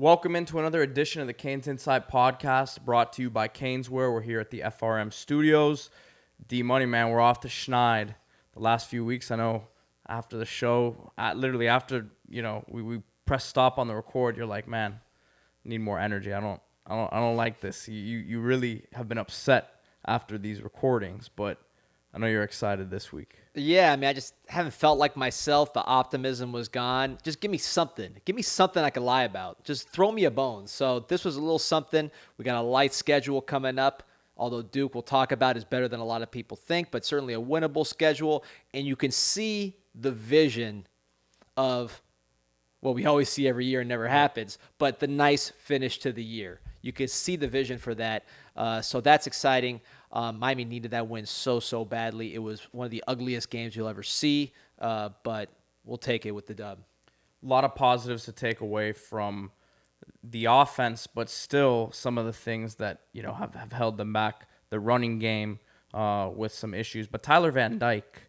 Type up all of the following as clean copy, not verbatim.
Welcome into another edition of the CanesInSight podcast, brought to you by Caneswear. We're here at the FRM studios. D-Money, man, we're off to Schneid. The last few weeks, I know, after the show, literally after, we press stop on the record, you're like, man, I need more energy. I don't like this. You really have been upset after these recordings, but I know you're excited this week. Yeah, I mean, I just haven't felt like myself. The optimism was gone. Just give me something. Give me something I can lie about. Just throw me a bone. So this was a little something. We got a light schedule coming up, although Duke, we'll talk about, is better than a lot of people think, but certainly a winnable schedule. And you can see the vision of what we always see every year and never happens, but the nice finish to the year. You can see the vision for that. So that's exciting. Miami needed that win so badly. It was one of the ugliest games you'll ever see, but we'll take it with the dub. A lot of positives to take away from the offense, but still some of the things that have held them back. The running game with some issues. But Tyler Van Dyke,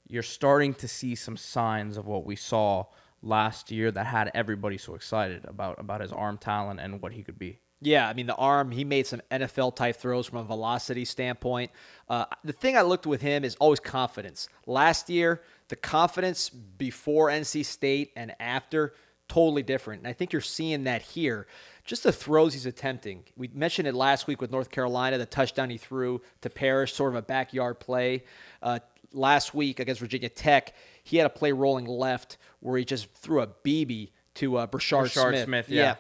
you're starting to see some signs of what we saw last year that had everybody so excited about his arm talent and what he could be. Yeah, I mean, the arm, he made some NFL-type throws from a velocity standpoint. The thing I looked with him is always confidence. Last year, the confidence before NC State and after, totally different. And I think you're seeing that here. Just the throws he's attempting. We mentioned it last week with North Carolina, the touchdown he threw to Parrish, sort of a backyard play. Last week against Virginia Tech, he had a play rolling left where he just threw a BB to Brashard Smith. Yeah.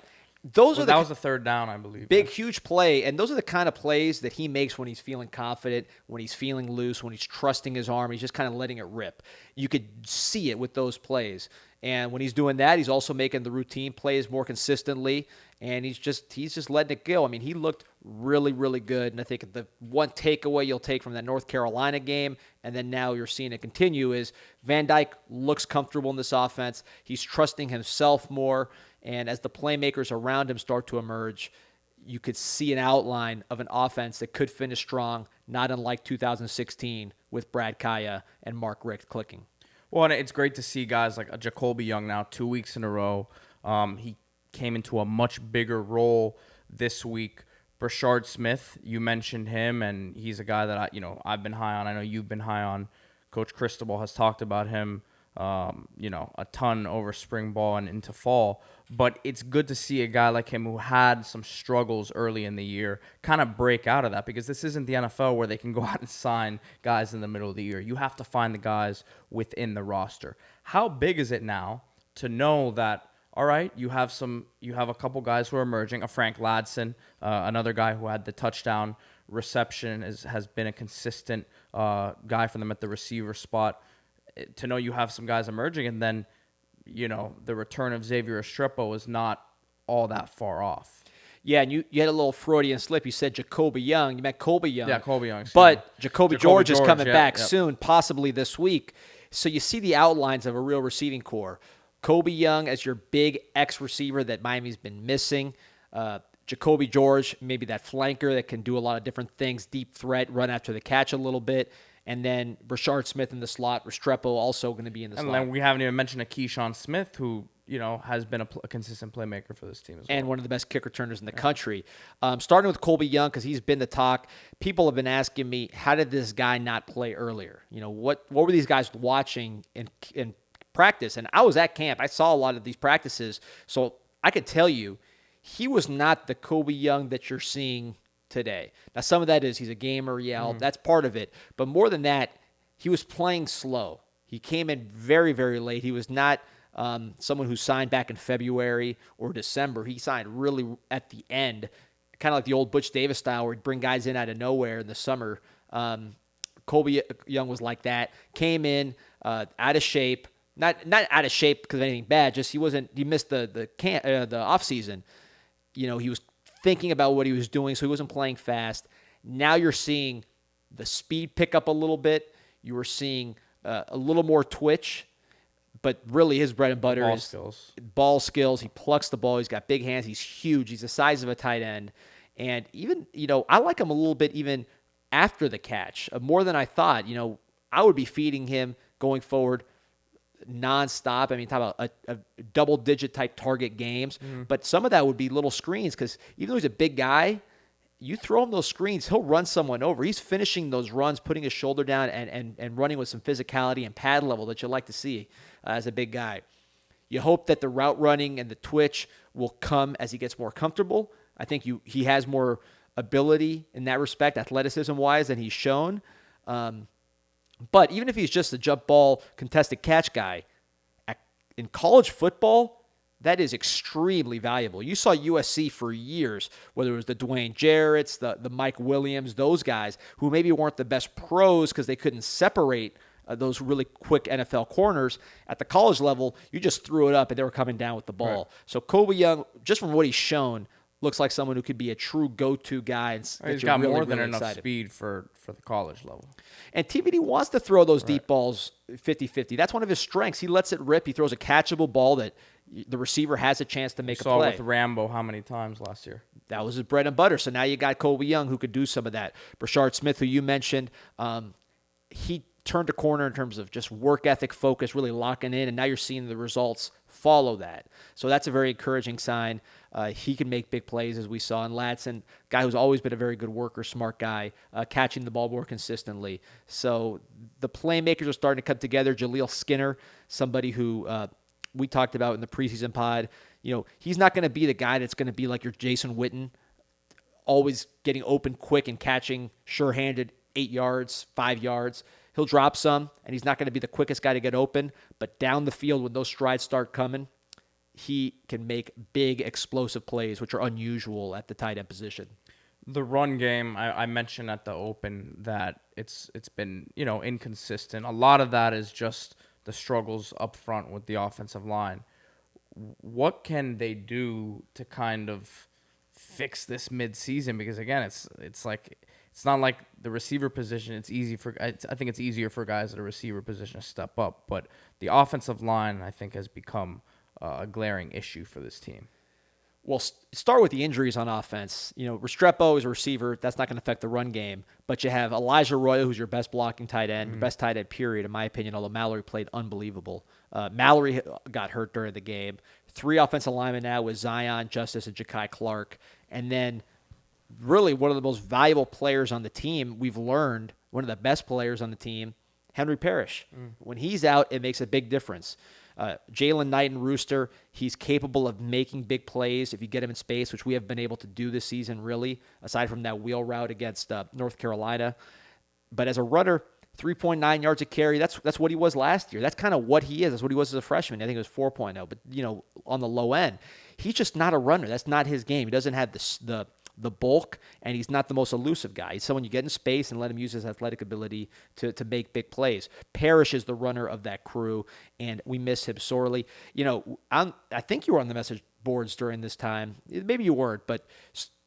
That was a third down, I believe. Big, huge play, and those are the kind of plays that he makes when he's feeling confident, when he's feeling loose, when he's trusting his arm. He's just kind of letting it rip. You could see it with those plays. And when he's doing that, he's also making the routine plays more consistently, and he's just letting it go. I mean, he looked really, really good, and I think the one takeaway you'll take from that North Carolina game, and then now you're seeing it continue, is Van Dyke looks comfortable in this offense. He's trusting himself more. And as the playmakers around him start to emerge, you could see an outline of an offense that could finish strong, not unlike 2016 with Brad Kaya and Mark Richt clicking. Well, and it's great to see guys like Jacoby Young now 2 weeks in a row. He came into a much bigger role this week. Brashard Smith, you mentioned him, and he's a guy that I've been high on. I know you've been high on. Coach Cristobal has talked about him a ton over spring ball and into fall. But it's good to see a guy like him who had some struggles early in the year kind of break out of that, because this isn't the NFL where they can go out and sign guys in the middle of the year. You have to find the guys within the roster. How big is it now to know that, all right, you have a couple guys who are emerging, a Frank Ladson, another guy who had the touchdown reception, has been a consistent guy for them at the receiver spot. To know you have some guys emerging, and then the return of Xavier Estrepo is not all that far off. Yeah, and you had a little Freudian slip. You said Jacoby Young. You meant Colby Young. Yeah, Colby Young. But Jacoby George is coming back soon, possibly this week. So you see the outlines of a real receiving core. Colby Young as your big X receiver that Miami's been missing. Jacoby George, maybe that flanker that can do a lot of different things, deep threat, run after the catch a little bit. And then Brashard Smith in the slot, Restrepo also going to be in the slot. And then we haven't even mentioned a Keyshawn Smith, who has been a consistent playmaker for this team as well. And one of the best kick returners in the country. Starting with Colby Young, because he's been the talk. People have been asking me, how did this guy not play earlier? What were these guys watching in practice? And I was at camp. I saw a lot of these practices. So I could tell you, he was not the Colby Young that you're seeing today. Now, some of that is he's a gamer, that's part of it. But more than that, he was playing slow. He came in very, very late. He was not someone who signed back in February or December. He signed really at the end, kind of like the old Butch Davis style where he'd bring guys in out of nowhere in the summer. Colby Young was like that. Came in out of shape. Not out of shape because of anything bad, just he missed the offseason. He was thinking about what he was doing, so he wasn't playing fast. Now you're seeing the speed pick up a little bit. You were seeing a little more twitch, but really his bread and butter is ball skills. He plucks the ball. He's got big hands. He's huge. He's the size of a tight end. And even, I like him a little bit even after the catch, more than I thought. I would be feeding him going forward nonstop. I mean, talk about a double-digit type target games. But some of that would be little screens because even though he's a big guy, you throw him those screens, he'll run someone over. He's finishing those runs, putting his shoulder down and running with some physicality and pad level that you like to see as a big guy. You hope that the route running and the twitch will come as he gets more comfortable. I think he has more ability in that respect, athleticism-wise, than he's shown. But even if he's just a jump ball, contested catch guy, in college football, that is extremely valuable. You saw USC for years, whether it was the Dwayne Jarretts, the Mike Williams, those guys who maybe weren't the best pros because they couldn't separate those really quick NFL corners. At the college level, you just threw it up and they were coming down with the ball. Right. So Colby Young, just from what he's shown, looks like someone who could be a true go-to guy. And he's got really, more than enough speed for the college level. And TVD wants to throw those deep balls 50-50. That's one of his strengths. He lets it rip. He throws a catchable ball that the receiver has a chance to make a play. Saw with Rambo how many times last year? That was his bread and butter. So now you got Colby Young who could do some of that. Brashard Smith, who you mentioned, he turned a corner in terms of just work ethic, focus, really locking in, and now you're seeing the results follow that. So that's a very encouraging sign. He can make big plays, as we saw in Ladson, guy who's always been a very good worker, smart guy, catching the ball more consistently. So the playmakers are starting to come together. Jaleel Skinner, somebody who we talked about in the preseason pod, he's not going to be the guy that's going to be like your Jason Witten, always getting open quick and catching sure-handed 8 yards, 5 yards. He'll drop some, and he's not going to be the quickest guy to get open, but down the field when those strides start coming, he can make big, explosive plays, which are unusual at the tight end position. The run game, I mentioned at the open that it's been, inconsistent. A lot of that is just the struggles up front with the offensive line. What can they do to kind of fix this midseason? Because, again, it's like it's not like the receiver position. I think it's easier for guys at a receiver position to step up. But the offensive line, I think, has become a glaring issue for this team. Well, start with the injuries on offense. Restrepo is a receiver. That's not going to affect the run game. But you have Elijah Arroyo, who's your best blocking tight end, your best tight end, period, in my opinion, although Mallory played unbelievable. Mallory got hurt during the game. 3 offensive linemen now with Zion, Justice, and Ja'Kai Clark. And then really one of the most valuable players on the team, we've learned, one of the best players on the team, Henry Parrish. When he's out, it makes a big difference. Jalen Knighton Rooster, he's capable of making big plays if you get him in space, which we have been able to do this season, really, aside from that wheel route against North Carolina. But as a runner, 3.9 yards a carry, that's what he was last year. That's kind of what he is. That's what he was as a freshman. I think it was 4.0, but, on the low end. He's just not a runner. That's not his game. He doesn't have the bulk, and he's not the most elusive guy. He's someone you get in space and let him use his athletic ability to make big plays. Parrish is the runner of that crew, and we miss him sorely. I think you were on the message boards during this time. Maybe you weren't, but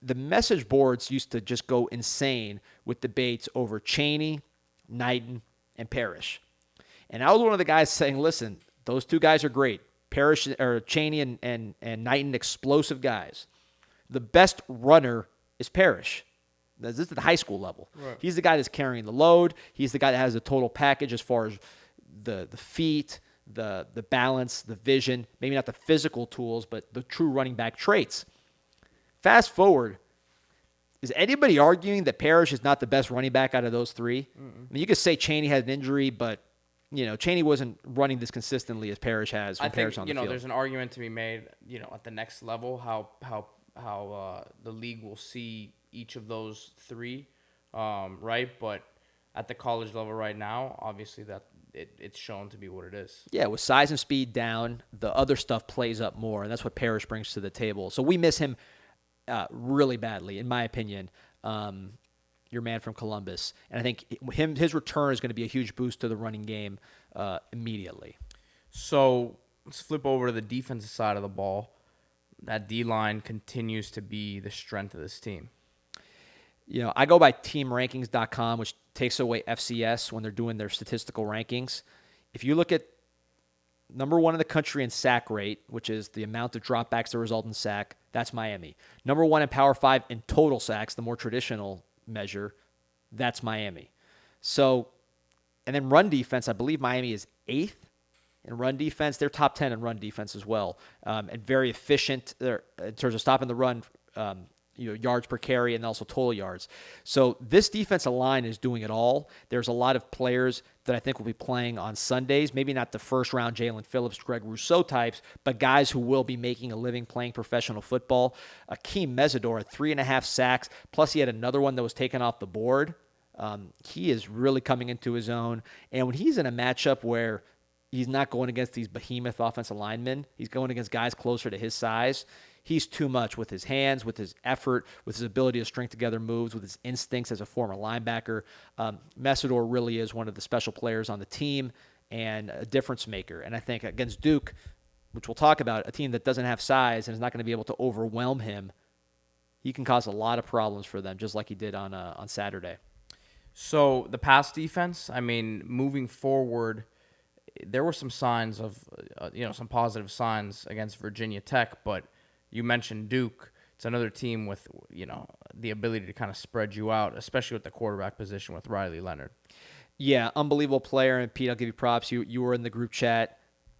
the message boards used to just go insane with debates over Chaney, Knighton, and Parrish. And I was one of the guys saying, listen, those 2 guys are great. Parrish or Chaney and Knighton, explosive guys. The best runner is Parrish. This is at the high school level. Right. He's the guy that's carrying the load. He's the guy that has the total package as far as the feet, the balance, the vision, maybe not the physical tools, but the true running back traits. Fast forward, is anybody arguing that Parrish is not the best running back out of those 3? I mean, you could say Chaney had an injury, but Chaney wasn't running this consistently as Parrish has. I think, on the field. There's an argument to be made, at the next level, how the league will see each of those 3, right? But at the college level right now, obviously that it's shown to be what it is. Yeah, with size and speed down, the other stuff plays up more, and that's what Parrish brings to the table. So we miss him really badly, in my opinion. Your man from Columbus, and I think his return is going to be a huge boost to the running game immediately. So let's flip over to the defensive side of the ball. That D-line continues to be the strength of this team. I go by teamrankings.com, which takes away FCS when they're doing their statistical rankings. If you look at number 1 in the country in sack rate, which is the amount of dropbacks that result in sack, that's Miami. Number 1 in Power 5 in total sacks, the more traditional measure, that's Miami. So, and then run defense, I believe Miami is 8th in run defense. They're top 10 in run defense as well, and very efficient in terms of stopping the run, yards per carry and also total yards. So this defensive line is doing it all. There's a lot of players that I think will be playing on Sundays, maybe not the first round Jalen Phillips, Greg Rousseau types, but guys who will be making a living playing professional football. Akeem Mesidor at 3.5 sacks, plus he had another one that was taken off the board. He is really coming into his own. And when he's in a matchup where he's not going against these behemoth offensive linemen, he's going against guys closer to his size, he's too much with his hands, with his effort, with his ability to string together moves, with his instincts as a former linebacker. Mesidor really is one of the special players on the team and a difference maker. And I think against Duke, which we'll talk about, a team that doesn't have size and is not going to be able to overwhelm him, he can cause a lot of problems for them, just like he did on Saturday. So the pass defense, I mean, moving forward, there were some signs of, some positive signs against Virginia Tech, but you mentioned Duke. It's another team with, the ability to kind of spread you out, especially with the quarterback position with Riley Leonard. Yeah, unbelievable player. And Pete, I'll give you props. You were in the group chat.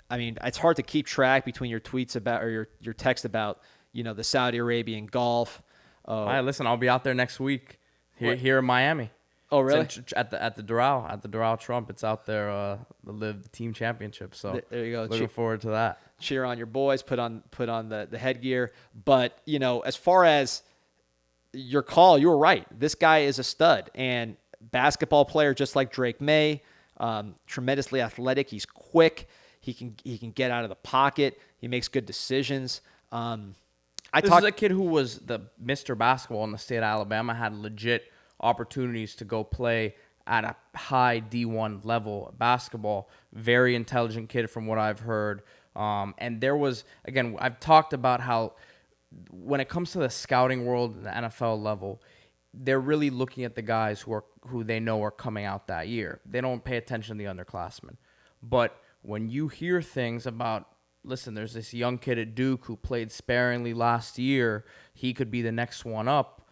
I mean, it's hard to keep track between your tweets about or your text about, the Saudi Arabian Gulf. All right, listen, I'll be out there next week here in Miami. Oh, really? At the Doral Trump. It's out there, the team championship. So there you go. Looking forward to that. Cheer on your boys. Put on the headgear. But as far as your call, you were right. This guy is a stud and basketball player, just like Drake May. Tremendously athletic. He's quick. He can get out of the pocket. He makes good decisions. This is a kid who was the Mr. Basketball in the state of Alabama. Had legit opportunities to go play at a high D1 level basketball. Very intelligent kid from what I've heard. And there was, again, I've talked about how when it comes to the scouting world, the NFL level, they're really looking at the guys who they know are coming out that year. They don't pay attention to the underclassmen. But when you hear things about, listen, there's this young kid at Duke who played sparingly last year, he could be the next one up.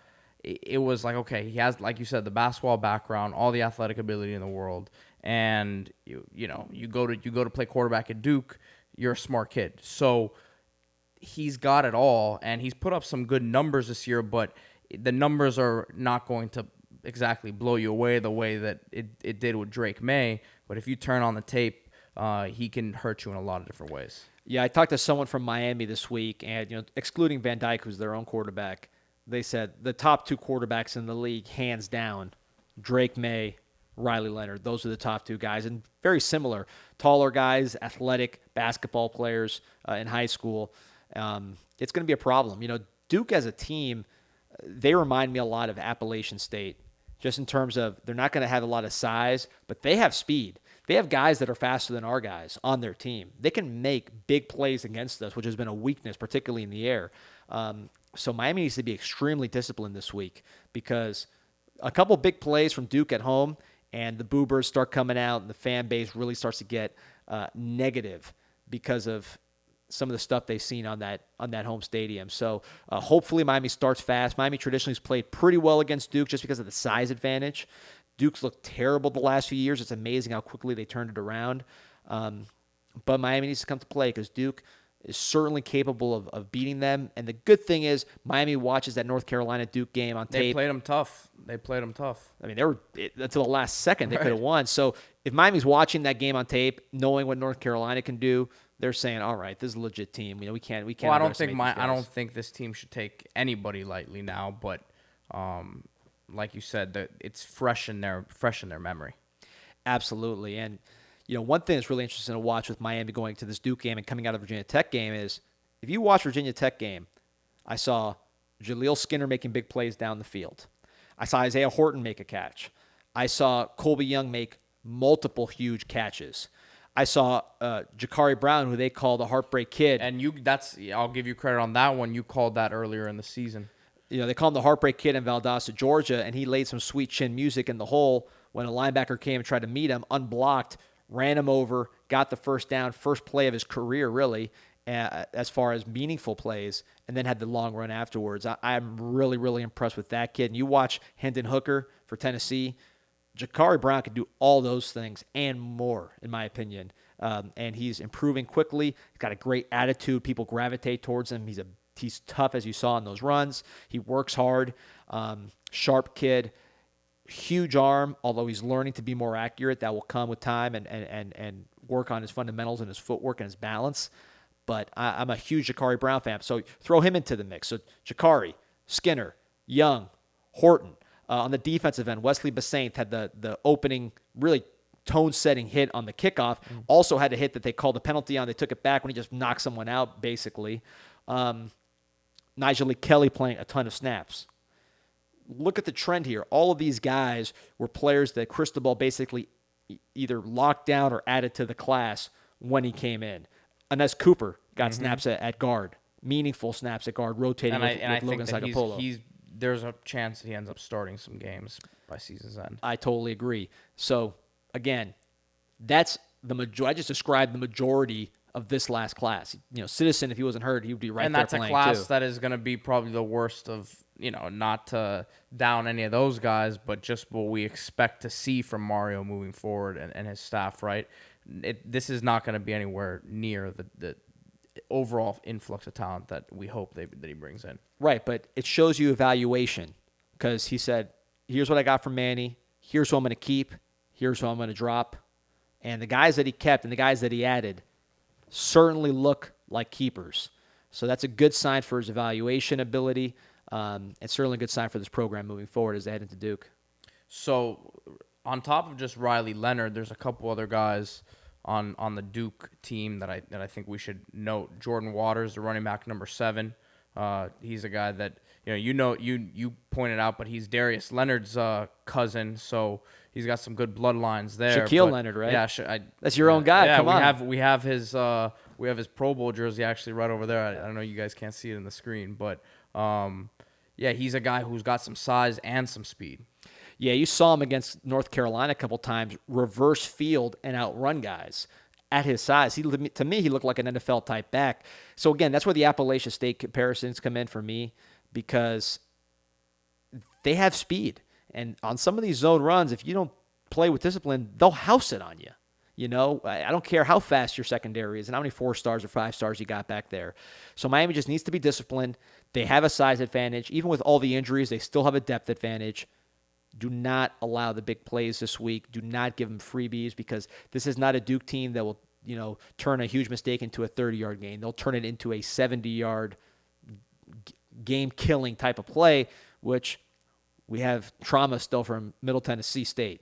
It was like, okay, he has, like you said, the basketball background, all the athletic ability in the world, and you go to play quarterback at Duke, you're a smart kid. So he's got it all, and he's put up some good numbers this year, but the numbers are not going to exactly blow you away the way that it did with Drake May. But if you turn on the tape, he can hurt you in a lot of different ways. Yeah, I talked to someone from Miami this week, and excluding Van Dyke, who's their own quarterback, they said the top two quarterbacks in the league, hands down, Drake May, Riley Leonard. Those are the top two guys, and very similar. Taller guys, athletic basketball players in high school. It's going to be a problem. Duke as a team, they remind me a lot of Appalachian State, just in terms of they're not going to have a lot of size, but they have speed. They have guys that are faster than our guys on their team. They can make big plays against us, which has been a weakness, particularly in the air. So Miami needs to be extremely disciplined this week because a couple big plays from Duke at home and the boobers start coming out and the fan base really starts to get negative because of some of the stuff they've seen on that home stadium. So hopefully Miami starts fast. Miami traditionally has played pretty well against Duke just because of the size advantage. Duke's looked terrible the last few years. It's amazing how quickly they turned it around. But Miami needs to come to play because Duke is certainly capable of beating them. And the good thing is Miami watches that North Carolina-Duke game on tape. They played them tough. I mean, they were until the last second they could have won. So if Miami's watching that game on tape, knowing what North Carolina can do, they're saying, "All right, this is a legit team. We can't." Well, I don't think this team should take anybody lightly now. But like you said, it's fresh in their memory. Absolutely, and one thing that's really interesting to watch with Miami going to this Duke game and coming out of the Virginia Tech game is if you watch Virginia Tech game, I saw Jaleel Skinner making big plays down the field. I saw Isaiah Horton make a catch. I saw Colby Young make multiple huge catches. I saw Jakari Brown, who they call the Heartbreak Kid. And I'll give you credit on that one. You called that earlier in the season. They call him the Heartbreak Kid in Valdosta, Georgia, and he laid some sweet chin music in the hole when a linebacker came and tried to meet him, unblocked, ran him over, got the first down, first play of his career, really, as far as meaningful plays, and then had the long run afterwards. I'm really, really impressed with that kid. And you watch Hendon Hooker for Tennessee. Jakari Brown could do all those things and more, in my opinion. and he's improving quickly. He's got a great attitude. People gravitate towards him. He's tough, as you saw in those runs. He works hard. Sharp kid. Huge arm, although he's learning to be more accurate. That will come with time and work on his fundamentals and his footwork and his balance. But I'm a huge Ja'Carri Brown fan, so throw him into the mix. So Ja'Carri, Skinner, Young, Horton. On the defensive end, Wesley Basaint had the opening, really tone-setting hit on the kickoff. Also had a hit that they called a penalty on. They took it back when he just knocked someone out, basically. Nigel Lee Kelly playing a ton of snaps. Look at the trend here. All of these guys were players that Cristobal basically either locked down or added to the class when he came in. Ines Cooper got snaps at guard, meaningful snaps at guard, rotating with Logan Sagapolo. There's a chance he ends up starting some games by season's end. I totally agree. So, again, that's I just described the majority of this last class. Citizen, if he wasn't hurt, he would be right there playing too. And that's a class that is going to be probably the worst of, not to down any of those guys, but just what we expect to see from Mario moving forward and his staff, right? This is not going to be anywhere near the overall influx of talent that we hope that he brings in. Right, but it shows you evaluation because he said, here's what I got from Manny, here's who I'm going to keep, here's who I'm going to drop. And the guys that he kept and the guys that he added certainly look like keepers. So that's a good sign for his evaluation ability. It's certainly a good sign for this program moving forward as they head into Duke. So on top of just Riley Leonard, there's a couple other guys on the Duke team that I think we should note. Jordan Waters, the running back number 7. He's a guy that you pointed out, but he's Darius Leonard's cousin, so he's got some good bloodlines there. Shaquille Leonard, right? Yeah, that's your own guy. Yeah, Come on. We have his Pro Bowl jersey actually right over there. I don't know, you guys can't see it in the screen, but he's a guy who's got some size and some speed. Yeah, you saw him against North Carolina a couple times, reverse field and outrun guys at his size. To me, he looked like an NFL-type back. So, again, that's where the Appalachia State comparisons come in for me because they have speed. And on some of these zone runs, if you don't play with discipline, they'll house it on you. I don't care how fast your secondary is and how many 4 stars or 5 stars you got back there. So Miami just needs to be disciplined. They have a size advantage. Even with all the injuries, they still have a depth advantage. Do not allow the big plays this week. Do not give them freebies because this is not a Duke team that will, turn a huge mistake into a 30-yard gain. They'll turn it into a 70-yard game-killing type of play, which we have trauma still from Middle Tennessee State.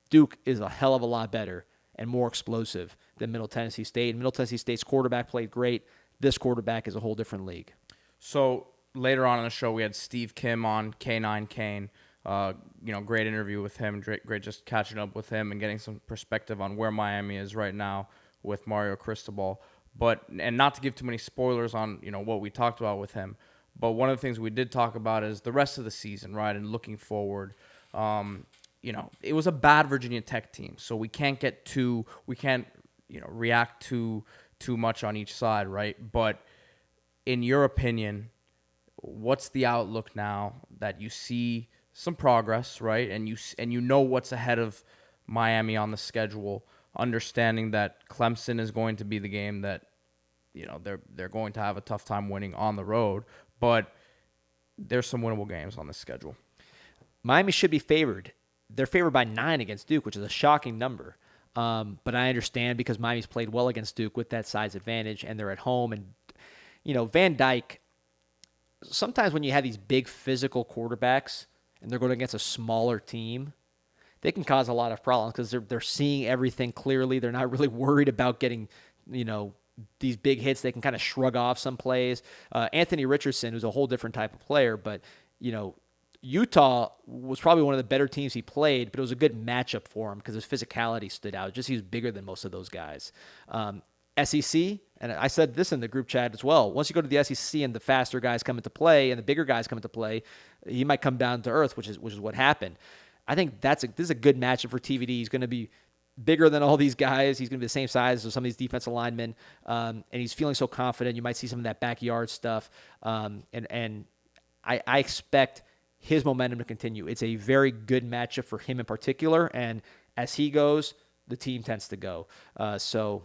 Duke is a hell of a lot better and more explosive than Middle Tennessee State. And Middle Tennessee State's quarterback played great. This quarterback is a whole different league. So later on in the show, we had Steve Kim on K9 Kane. Great interview with him. Great just catching up with him and getting some perspective on where Miami is right now with Mario Cristobal. And not to give too many spoilers on, what we talked about with him. But one of the things we did talk about is the rest of the season, right? And looking forward, it was a bad Virginia Tech team. So we can't react too much on each side, right? But in your opinion, what's the outlook now that you see some progress, right? And you know what's ahead of Miami on the schedule, understanding that Clemson is going to be the game that they're going to have a tough time winning on the road, but there's some winnable games on the schedule. Miami should be favored. They're favored by 9 against Duke, which is a shocking number. But I understand because Miami's played well against Duke with that size advantage, and they're at home. And Van Dyke. Sometimes when you have these big physical quarterbacks and they're going against a smaller team, they can cause a lot of problems because they're seeing everything clearly. They're not really worried about getting, these big hits. They can kind of shrug off some plays. Anthony Richardson, who's a whole different type of player, but, Utah was probably one of the better teams he played, but it was a good matchup for him because his physicality stood out. Just he was bigger than most of those guys. SEC, and I said this in the group chat as well, once you go to the SEC and the faster guys come into play and the bigger guys come into play, he might come down to earth, which is what happened. I think this is a good matchup for TVD. He's going to be bigger than all these guys. He's going to be the same size as some of these defensive linemen, and he's feeling so confident. You might see some of that backyard stuff, and I expect his momentum to continue. It's a very good matchup for him in particular, and as he goes, the team tends to go. So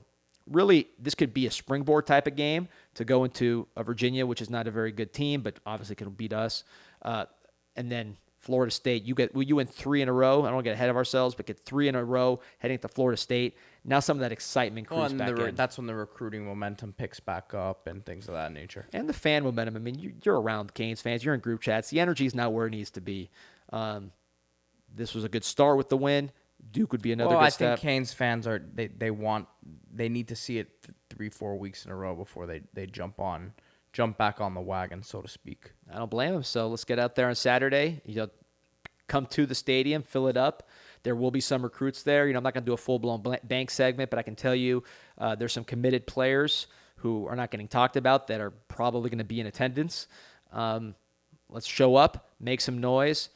really, this could be a springboard type of game to go into Virginia, which is not a very good team, but obviously can beat us. And then Florida State, you win 3 in a row. I don't want to get ahead of ourselves, but get 3 in a row heading to Florida State. Now some of that excitement creeps back in. That's when the recruiting momentum picks back up and things of that nature. And the fan momentum. I mean, you're around Canes fans. You're in group chats. The energy is not where it needs to be. This was a good start with the win. Duke would be another good step. I think Canes fans they need to see it 3-4 weeks in a row before they jump back on the wagon, so to speak. I don't blame them. So let's get out there on Saturday. Come to the stadium, fill it up. There will be some recruits there. I'm not going to do a full-blown bank segment, but I can tell you there's some committed players who are not getting talked about that are probably going to be in attendance. Let's show up, make some noise,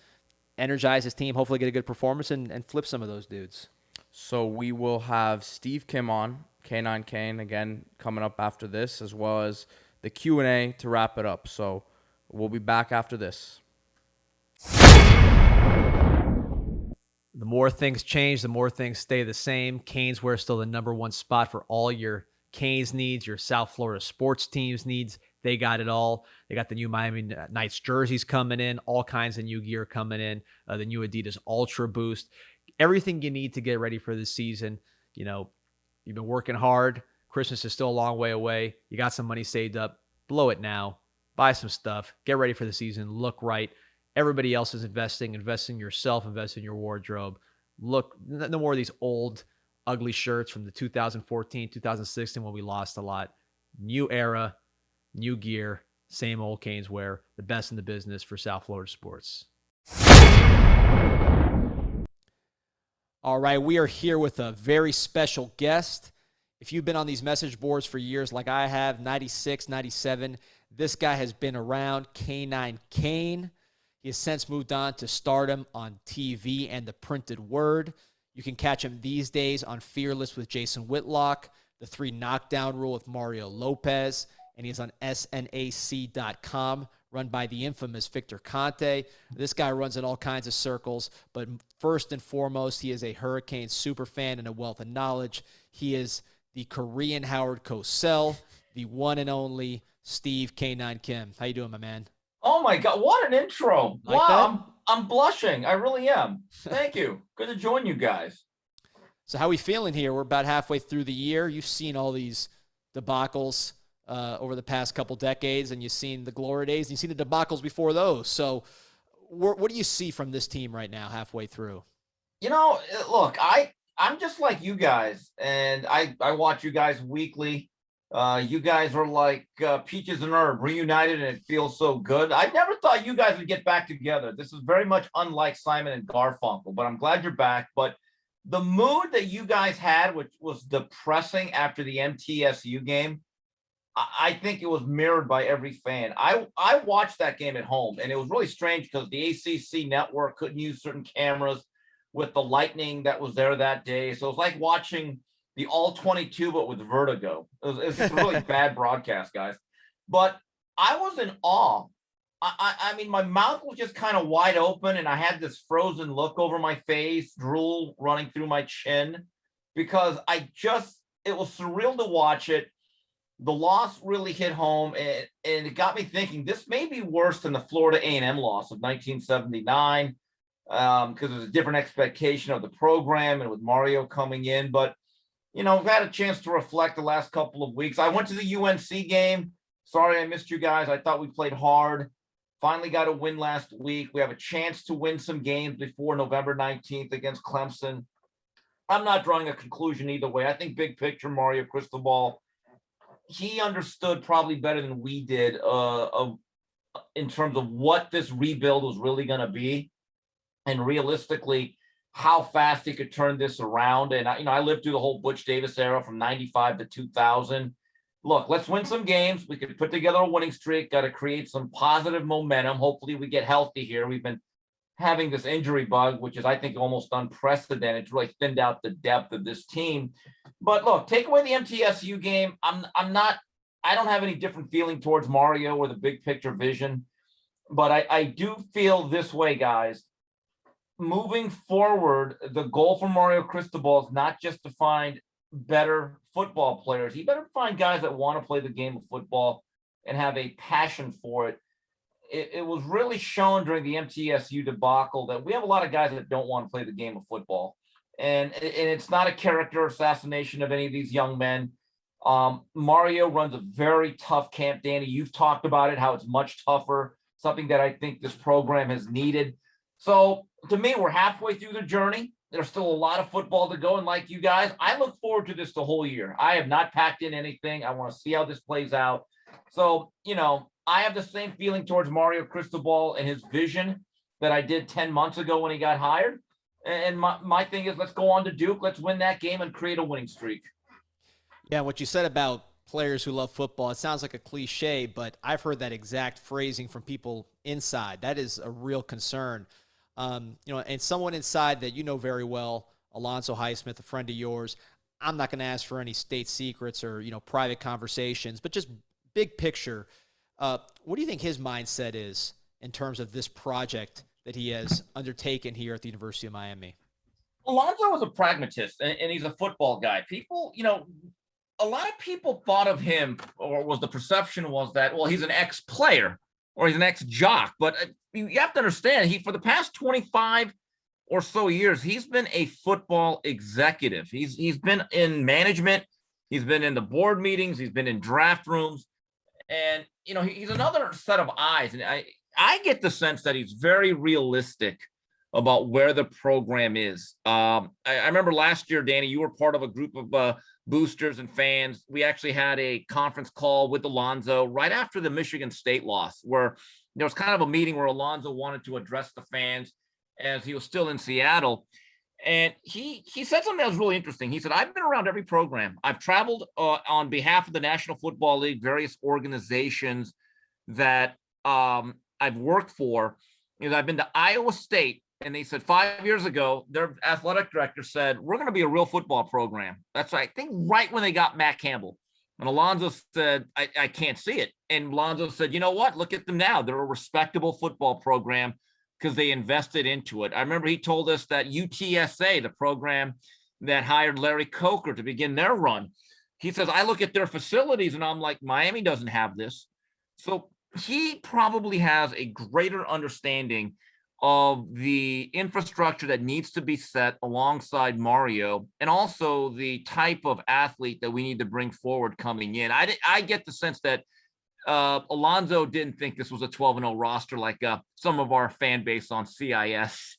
energize his team, hopefully get a good performance, and flip some of those dudes. So we will have Steve Kim on, K9 Kane, again, coming up after this, as well as the Q&A to wrap it up. So we'll be back after this. The more things change, the more things stay the same. Canes wear still the number one spot for all your Canes needs, your South Florida sports teams needs. They got it all. They got the new Miami Knights jerseys coming in, all kinds of new gear coming in, the new Adidas Ultra Boost, everything you need to get ready for the season. You've been working hard. Christmas is still a long way away. You got some money saved up. Blow it now. Buy some stuff. Get ready for the season. Look right. Everybody else is investing. Invest in yourself. Invest in your wardrobe. Look, no more of these old, ugly shirts from the 2014, 2016 when we lost a lot. New era, new gear, same old Canes wear. The best in the business for South Florida sports. All right, we are here with a very special guest. If you've been on these message boards for years like I have, 96, 97, this guy has been around, K9 Kane. He has since moved on to stardom on TV and the printed word. You can catch him these days on Fearless with Jason Whitlock, The 3 Knockdown Rule with Mario Lopez, and he is on snac.com, run by the infamous Victor Conte. This guy runs in all kinds of circles, but first and foremost, he is a Hurricanes superfan and a wealth of knowledge. He is the Korean Howard Cosell, the one and only Steve K9 Kim. How you doing, my man? Oh my God, what an intro. Like wow, I'm blushing. I really am. Thank you. Good to join you guys. So how are we feeling here? We're about halfway through the year. You've seen all these debacles over the past couple decades, and you've seen the glory days, and you've seen the debacles before those. So what do you see from this team right now halfway through? Look, I'm just like you guys, and I watch you guys weekly. You guys are like peaches and herb reunited, and it feels so good. I never thought you guys would get back together. This is very much unlike Simon and Garfunkel, but I'm glad you're back. But the mood that you guys had, which was depressing after the MTSU game, I think it was mirrored by every fan. I watched that game at home, and it was really strange because the ACC network couldn't use certain cameras with the lightning that was there that day. So it was like watching the All-22, but with vertigo. It was a really bad broadcast, guys. But I was in awe. I mean, my mouth was just kind of wide open, and I had this frozen look over my face, drool running through my chin, because it was surreal to watch it. The loss really hit home, and it got me thinking, this may be worse than the Florida A&M loss of 1979, because there's a different expectation of the program and with Mario coming in. But I've had a chance to reflect the last couple of weeks. I went to the UNC game. Sorry I missed you guys. I thought we played hard. Finally got a win last week. We have a chance to win some games before November 19th against Clemson. I'm not drawing a conclusion either way. I think big picture, Mario Cristobal, he understood probably better than we did in terms of what this rebuild was really going to be, and realistically how fast he could turn this around. And I lived through the whole Butch Davis era from 95 to 2000. Look, let's win some games. We could put together a winning streak, got to create some positive momentum. Hopefully we get healthy here. We've been having this injury bug, which is, I think, almost unprecedented. It's really thinned out the depth of this team. But look, take away the MTSU game. I don't have any different feeling towards Mario or the big picture vision, but I do feel this way, guys. moving forward, the goal for Mario Cristobal is not just to find better football players. He better find guys that want to play the game of football and have a passion for it. It was really shown during the MTSU debacle that we have a lot of guys that don't want to play the game of football. And it's not a character assassination of any of these young men. Mario runs a very tough camp. Danny, you've talked about it, how it's much tougher, something that I think this program has needed. So to me, we're halfway through the journey. There's still a lot of football to go. And like you guys, I look forward to this the whole year. I have not packed in anything. I want to see how this plays out. So, I have the same feeling towards Mario Cristobal and his vision that I did 10 months ago when he got hired. And my thing is, let's go on to Duke. Let's win that game and create a winning streak. Yeah, what you said about players who love football, it sounds like a cliche, but I've heard that exact phrasing from people inside. That is a real concern. And someone inside that you know very well, Alonzo Highsmith, a friend of yours, I'm not going to ask for any state secrets or, private conversations, but just big picture. What do you think his mindset is in terms of this project that he has undertaken here at the University of Miami? Alonzo was a pragmatist, and he's a football guy. People, a lot of people thought of him, or the perception was that, well, he's an ex-player or he's an ex-jock. But you have to understand, for the past 25 or so years, he's been a football executive. He's been in management. He's been in the board meetings. He's been in draft rooms. And, he's another set of eyes. And I get the sense that he's very realistic about where the program is. I remember last year, Danny, you were part of a group of boosters and fans. We actually had a conference call with Alonzo right after the Michigan State loss, where there was kind of a meeting where Alonzo wanted to address the fans as he was still in Seattle. And he said something that was really interesting. He said, I've been around every program. I've traveled on behalf of the National Football League, various organizations that I've worked for. I've been to Iowa State, and they said 5 years ago, their athletic director said, we're going to be a real football program. That's I think right when they got Matt Campbell. And Alonzo said, I can't see it. And Alonzo said, you know what? Look at them now. They're a respectable football program because they invested into it. I remember he told us that UTSA, the program that hired Larry Coker to begin their run, he says, I look at their facilities and I'm like, Miami doesn't have this. So he probably has a greater understanding of the infrastructure that needs to be set alongside Mario, and also the type of athlete that we need to bring forward coming in. I get the sense that Alonzo didn't think this was a 12-0 roster like some of our fan base on CIS.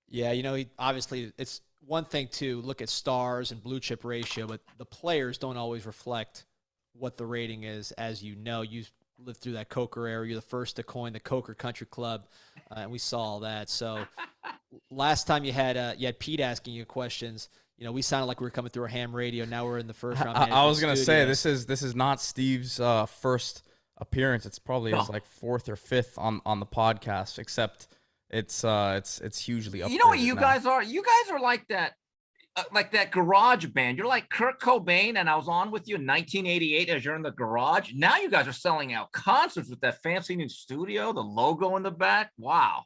Yeah, obviously it's one thing to look at stars and blue chip ratio, but the players don't always reflect what the rating is. As you know, you lived through that Coker era. You're the first to coin the Coker Country Club, and we saw all that. So last time you had Pete asking you questions, we sounded like we were coming through a ham radio. Now we're in the first round. I was gonna say this is not Steve's first appearance. It's probably his like fourth or fifth on the podcast. Except it's hugely upgraded. You know what you now. guys are? You guys are like that garage band. You're like Kurt Cobain, and I was on with you in 1988 as you're in the garage. Now you guys are selling out concerts with that fancy new studio, the logo in the back. Wow.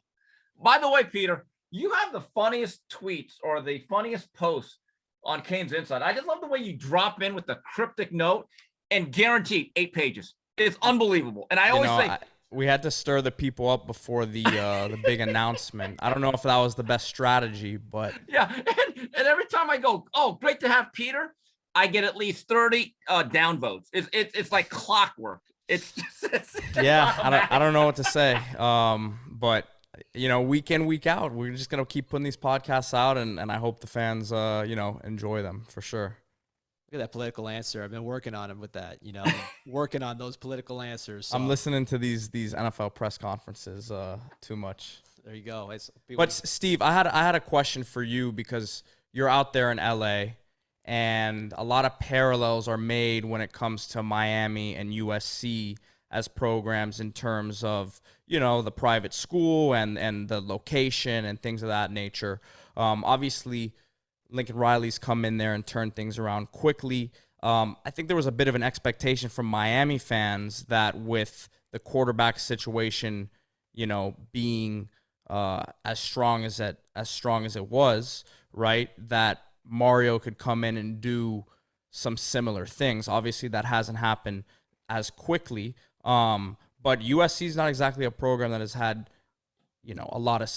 By the way, Peter, you have the funniest tweets or the funniest posts on CanesInSight. I just love the way you drop in with the cryptic note and guaranteed 8 pages. It's unbelievable. And I always say we had to stir the people up before the big announcement. I don't know if that was the best strategy, but yeah. And every time I go, oh, great to have Peter, I get at least 30 downvotes. It's like clockwork. It's yeah. I don't know what to say. But week in, week out, we're just gonna keep putting these podcasts out, and I hope the fans enjoy them for sure. Look at that political answer. I've been working on him with that, working on those political answers. So. I'm listening to these NFL press conferences too much. There you go. But Steve, I had a question for you because you're out there in LA, and a lot of parallels are made when it comes to Miami and USC as programs in terms of the private school and the location and things of that nature. Obviously, Lincoln Riley's come in there and turned things around quickly. I think there was a bit of an expectation from Miami fans that with the quarterback situation, being as strong as it was, right? That Mario could come in and do some similar things. Obviously, that hasn't happened as quickly. But USC is not exactly a program that has had, a lot of,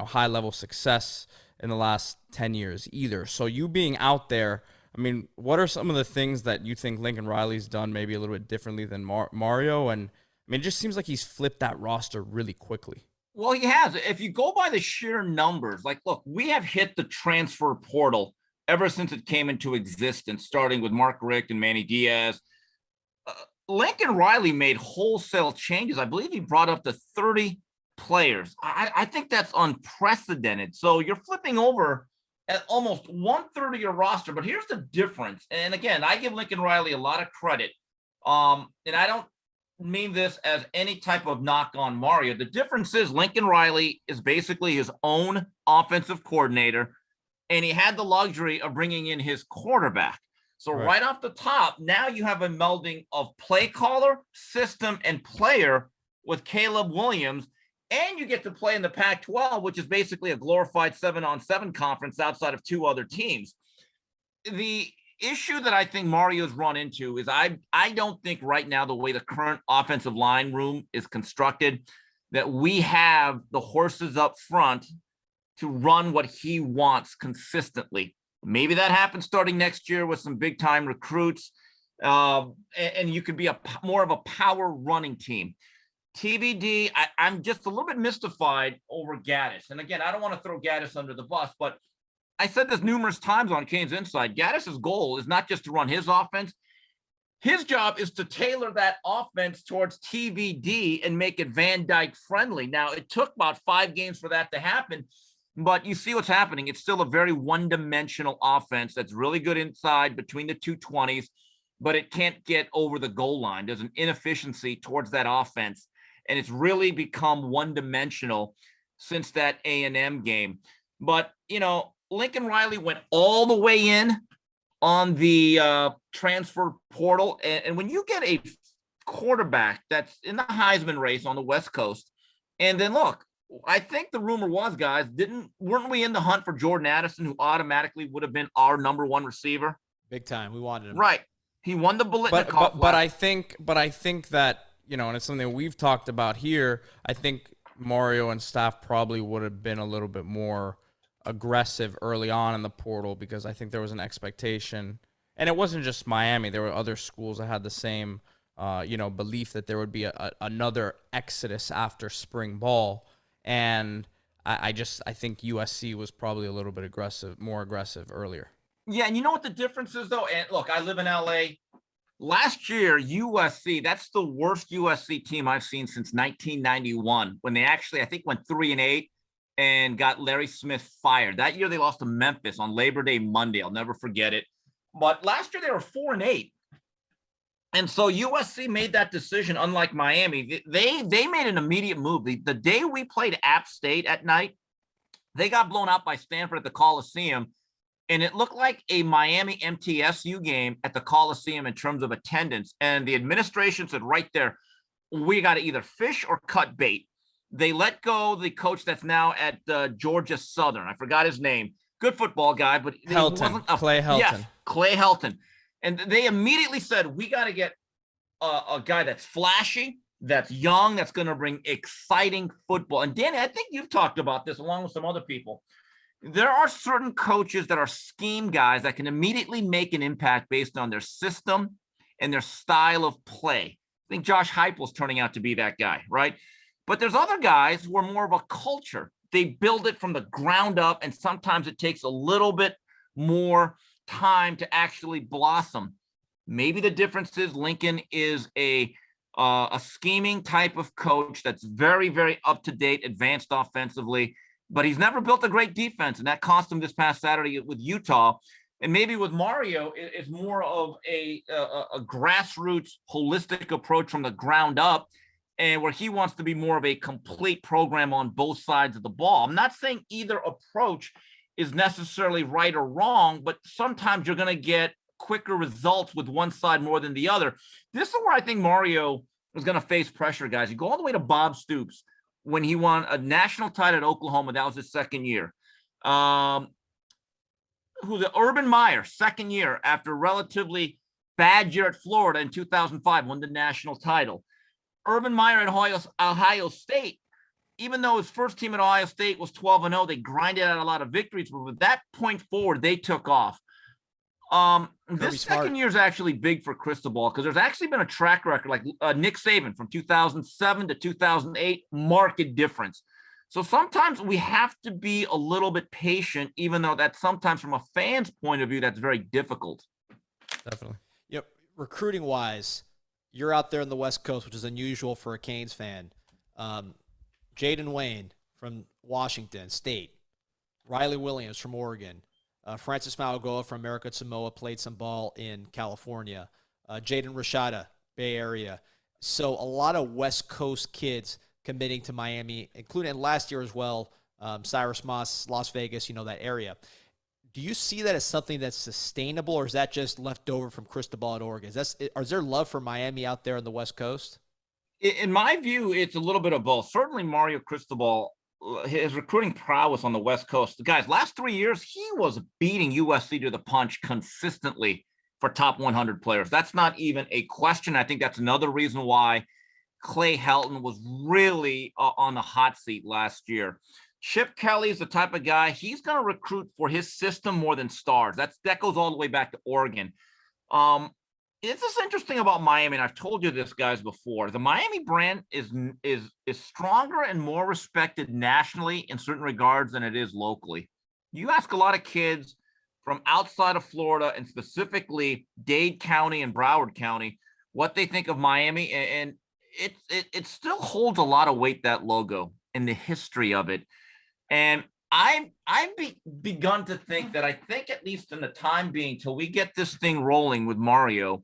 high level success in the last 10 years either. So you being out there, I mean, what are some of the things that you think Lincoln Riley's done maybe a little bit differently than Mario? And I mean, it just seems like he's flipped that roster really quickly. Well, he has. If you go by the sheer numbers, like, look, we have hit the transfer portal ever since it came into existence, starting with Mark Richt and Manny Diaz. Lincoln Riley made wholesale changes. I believe he brought up to 30 players. I think that's unprecedented. So you're flipping over at almost 1/3 of your roster. But here's the difference. And again, I give Lincoln Riley a lot of credit. And I don't mean this as any type of knock on Mario. The difference is Lincoln Riley is basically his own offensive coordinator, and he had the luxury of bringing in his quarterback. So right off the top, now you have a melding of play caller, system, and player with Caleb Williams, and you get to play in the Pac-12, which is basically a glorified 7-on-7 conference outside of 2 other teams. The issue that I think Mario's run into is I don't think right now, the way the current offensive line room is constructed, that we have the horses up front to run what he wants consistently. Maybe that happens starting next year with some big time recruits, and you could be more of a power running team. TBD, I'm just a little bit mystified over Gaddis. And again, I don't want to throw Gaddis under the bus, but I said this numerous times on CanesInSight. Gaddis's goal is not just to run his offense. His job is to tailor that offense towards TBD and make it Van Dyke friendly. Now, it took about 5 games for that to happen, but you see what's happening. It's still a very one-dimensional offense that's really good inside between the 220s, but it can't get over the goal line. There's an inefficiency towards that offense, and it's really become one-dimensional since that A&M game. But, Lincoln Riley went all the way in on the transfer portal. And when you get a quarterback that's in the Heisman race on the West Coast, and then look, I think the rumor was, guys, weren't we in the hunt for Jordan Addison, who automatically would have been our number 1 receiver? Big time. We wanted him. Right. He won the Biletnikoff. But I think that, and it's something we've talked about here, I think Mario and staff probably would have been a little bit more aggressive early on in the portal, because I think there was an expectation, and it wasn't just Miami. There were other schools that had the same, belief that there would be another exodus after spring ball. And I think USC was probably a little bit more aggressive earlier. Yeah, and you know what the difference is, though? And look, I live in LA. Last year, USC, that's the worst USC team I've seen since 1991, when they actually, I think, went 3-8 and got Larry Smith fired. That year, they lost to Memphis on Labor Day Monday. I'll never forget it. But last year, they were 4-8. And so USC made that decision, unlike Miami. They made an immediate move. The day we played App State at night, they got blown out by Stanford at the Coliseum. And it looked like a Miami MTSU game at the Coliseum in terms of attendance. And the administration said right there, we got to either fish or cut bait. They let go the coach that's now at Georgia Southern. I forgot his name. Good football guy, but Clay Helton. Yes, Clay Helton. And they immediately said, we got to get a guy that's flashy, that's young, that's going to bring exciting football. And Danny, I think you've talked about this along with some other people. There are certain coaches that are scheme guys that can immediately make an impact based on their system and their style of play. I think Josh Heupel's turning out to be that guy, right? But there's other guys who are more of a culture. They build it from the ground up, and sometimes it takes a little bit more time to actually blossom. Maybe the difference is Lincoln is a scheming type of coach that's very, very up-to-date, advanced offensively, but he's never built a great defense, and that cost him this past Saturday with Utah. And maybe with Mario, it's more of a grassroots, holistic approach from the ground up, and where he wants to be more of a complete program on both sides of the ball. I'm not saying either approach is necessarily right or wrong, but sometimes you're going to get quicker results with one side more than the other. This is where I think Mario is going to face pressure, guys. You go all the way to Bob Stoops. when he won a national title at Oklahoma. That was his second year. Who's it? Urban Meyer, second year after a relatively bad year at Florida in 2005, won the national title. Urban Meyer at Ohio State, even though his first team at Ohio State was 12-0, they grinded out a lot of victories. But with that point forward, they took off. This second year is actually big for Cristobal because there's actually been a track record like Nick Saban from 2007 to 2008, marked difference. So sometimes we have to be a little bit patient, even though that's sometimes from a fan's point of view, that's very difficult. Definitely. Yep. Recruiting wise, you're out there on the West Coast, which is unusual for a Canes fan. Jaden Wayne from Washington State, Riley Williams from Oregon, Francis Mauigoa from America Samoa played some ball in California, Jaden Rashada, Bay Area. So a lot of West Coast kids committing to Miami, including last year as well, Cyrus Moss, Las Vegas, that area. Do you see that as something that's sustainable, or is that just left over from Cristobal at Oregon? Is there love for Miami out there on the West Coast? In my view, it's a little bit of both. Certainly Mario Cristobal, his recruiting prowess on the West Coast. The guys, last 3 years, he was beating USC to the punch consistently for top 100 players. That's not even a question. I think that's another reason why Clay Helton was really on the hot seat last year. Chip Kelly's the type of guy, he's going to recruit for his system more than stars. That goes all the way back to Oregon. It's just interesting about Miami, and I've told you this, guys, before. The Miami brand is stronger and more respected nationally in certain regards than it is locally. You ask a lot of kids from outside of Florida, and specifically Dade County and Broward County, what they think of Miami, and it still holds a lot of weight, that logo, and the history of it. And I've begun to think that, I think at least in the time being, till we get this thing rolling with Mario,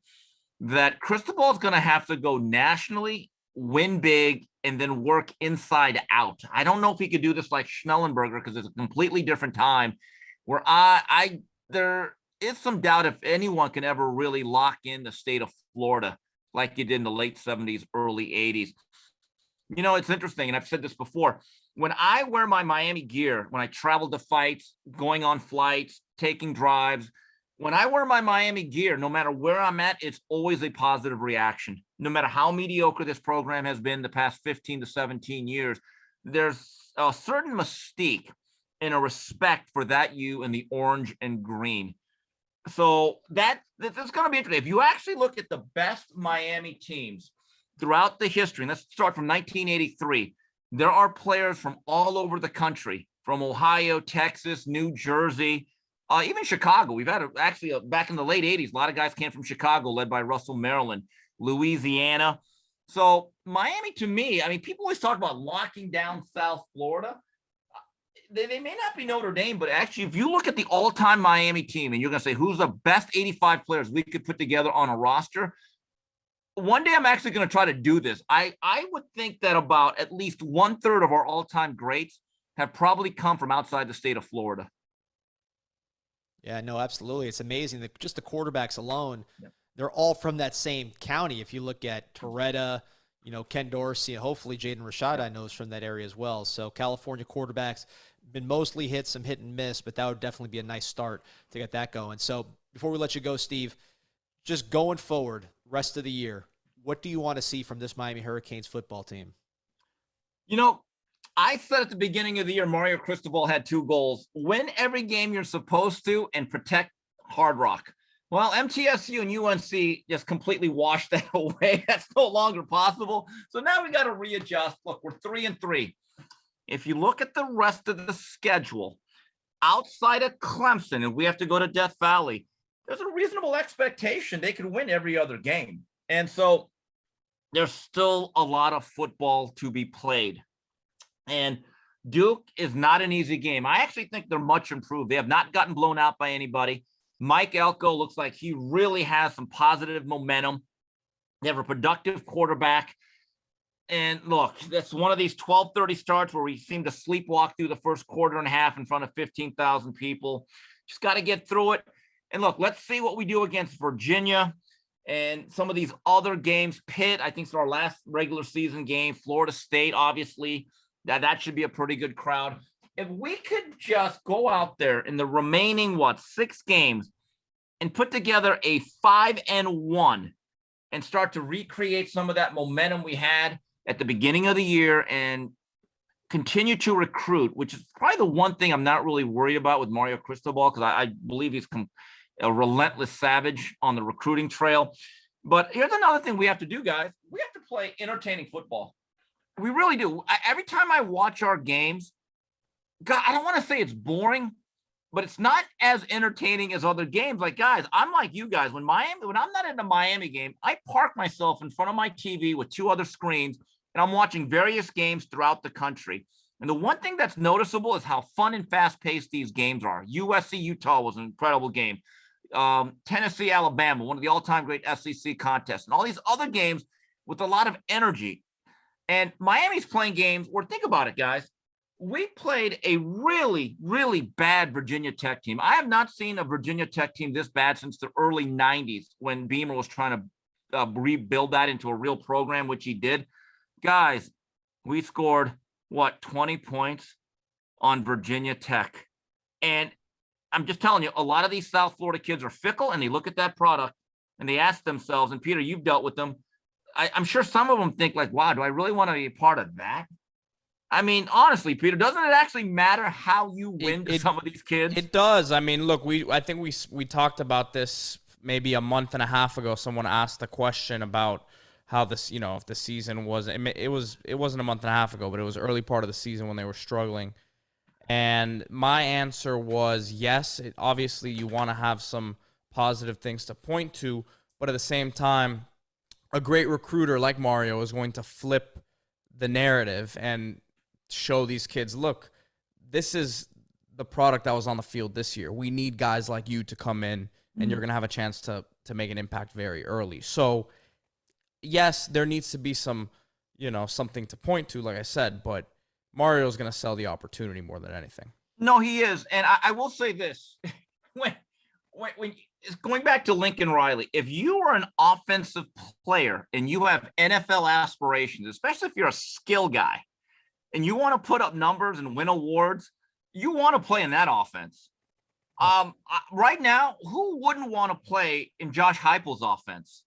that Cristobal is going to have to go nationally, win big, and then work inside out. I don't know if he could do this like Schnellenberger, because it's a completely different time where there is some doubt if anyone can ever really lock in the state of Florida like he did in the late 70s, early 80s. It's interesting, and I've said this before. When I wear my Miami gear, when I travel to fights, going on flights, taking drives, when I wear my Miami gear, no matter where I'm at, it's always a positive reaction. No matter how mediocre this program has been the past 15 to 17 years, there's a certain mystique and a respect for that U in the orange and green. So that's going to be interesting. If you actually look at the best Miami teams throughout the history, and let's start from 1983, there are players from all over the country, from Ohio, Texas, New Jersey, even Chicago. We've had back in the late 80s, a lot of guys came from Chicago, led by Russell Maryland, Louisiana. So Miami, to me, people always talk about locking down South Florida. They may not be Notre Dame, but actually, if you look at the all-time Miami team and you're going to say, who's the best 85 players we could put together on a roster, one day I'm actually going to try to do this. I would think that about at least 1/3 of our all-time greats have probably come from outside the state of Florida. Yeah, no, absolutely. It's amazing that just the quarterbacks alone, they're all from that same county. If you look at Torretta, Ken Dorsey, and hopefully Jaden Rashada, I know, is from that area as well. So California quarterbacks been mostly some hit and miss, but that would definitely be a nice start to get that going. So before we let you go, Steve, just going forward, rest of the year, what do you want to see from this Miami Hurricanes football team? I said at the beginning of the year, Mario Cristobal had 2 goals: win every game you're supposed to and protect Hard Rock. Well, MTSU and UNC just completely washed that away. That's no longer possible. So now we got to readjust. Look, we're 3-3. If you look at the rest of the schedule, outside of Clemson, and we have to go to Death Valley, there's a reasonable expectation they could win every other game. And so there's still a lot of football to be played. And Duke is not an easy game. I actually think they're much improved. They have not gotten blown out by anybody. Mike Elko looks like he really has some positive momentum. They have a productive quarterback. And look, that's one of these 12:30 starts where we seem to sleepwalk through the first quarter and a half in front of 15,000 people. Just got to get through it. And look, let's see what we do against Virginia and some of these other games. Pitt, I think, is our last regular season game. Florida State, obviously. That should be a pretty good crowd. If we could just go out there in the remaining, 6 games and put together a 5-1 and start to recreate some of that momentum we had at the beginning of the year and continue to recruit, which is probably the one thing I'm not really worried about with Mario Cristobal, because I believe he's a relentless savage on the recruiting trail. But here's another thing we have to do, guys. We have to play entertaining football. We really do. Every time I watch our games, God, I don't want to say it's boring, but it's not as entertaining as other games. Like, guys, I'm like you guys. When I'm not in a Miami game, I park myself in front of my TV with 2 other screens, and I'm watching various games throughout the country. And the one thing that's noticeable is how fun and fast-paced these games are. USC-Utah was an incredible game. Tennessee-Alabama, one of the all-time great SEC contests. And all these other games with a lot of energy. And Miami's playing games where, think about it, guys. We played a really, really bad Virginia Tech team. I have not seen a Virginia Tech team this bad since the early 90s when Beamer was trying to rebuild that into a real program, which he did. Guys, we scored, 20 points on Virginia Tech. And I'm just telling you, a lot of these South Florida kids are fickle, and they look at that product and they ask themselves, and Peter, you've dealt with them. I'm sure some of them think like, wow, do I really want to be a part of that? I mean, honestly, Peter, doesn't it actually matter how you win to some of these kids? It does. I mean, look, I think we talked about this maybe a month and a half ago. Someone asked a question about how this, if the season was, it wasn't a month and a half ago, but it was early part of the season when they were struggling. And my answer was yes. Obviously, you want to have some positive things to point to, but at the same time, a great recruiter like Mario is going to flip the narrative and show these kids, look, this is the product that was on the field this year. We need guys like you to come in, and you're going to have a chance to make an impact very early. So, yes, there needs to be some, something to point to, like I said, but Mario's going to sell the opportunity more than anything. No, he is. And I will say this. when going back to Lincoln Riley, if you are an offensive player and you have NFL aspirations, especially if you're a skill guy and you want to put up numbers and win awards, you want to play in that offense. Right now, who wouldn't want to play in Josh Heupel's offense?